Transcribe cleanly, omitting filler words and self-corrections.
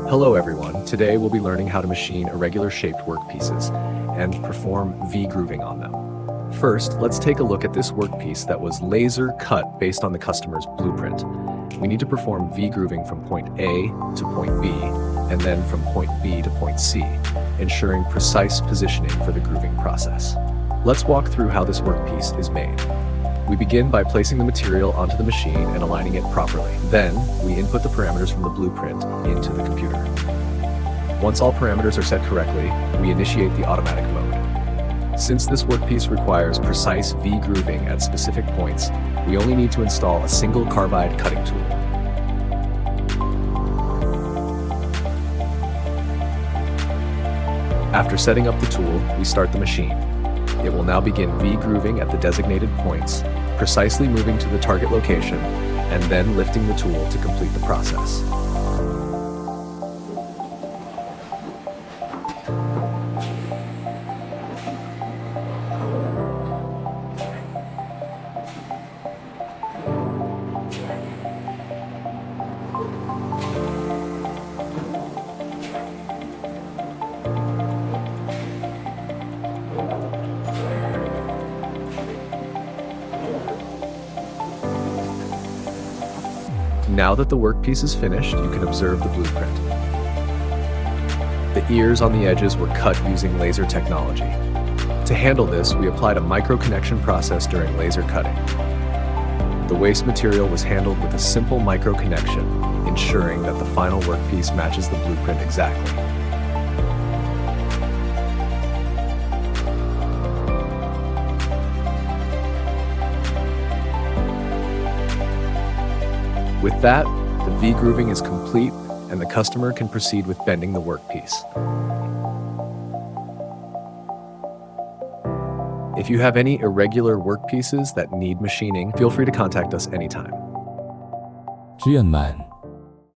Hello everyone, today we'll be learning how to machine irregular shaped workpieces and perform V-grooving on them. First, let's take a look at this workpiece that was laser cut based on the customer's blueprint. We need to perform V-grooving from point A to point B, and then from point B to point C, ensuring precise positioning for the grooving process. Let's walk through how this workpiece is made. We begin by placing the material onto the machine and aligning it properly. Then, we input the parameters from the blueprint into the computer. Once all parameters are set correctly, we initiate the automatic mode. Since this workpiece requires precise V-grooving at specific points, we only need to install a single carbide cutting tool. After setting up the tool, we start the machine. It will now begin V-grooving at the designated points, precisely moving to the target location, and then lifting the tool to complete the process. Now that the workpiece is finished, you can observe the blueprint. The ears on the edges were cut using laser technology. To handle this, we applied a micro-connection process during laser cutting. The waste material was handled with a simple micro-connection, ensuring that the final workpiece matches the blueprint exactly. With that, the V-grooving is complete and the customer can proceed with bending the workpiece. If you have any irregular workpieces that need machining, feel free to contact us anytime. JIANMENG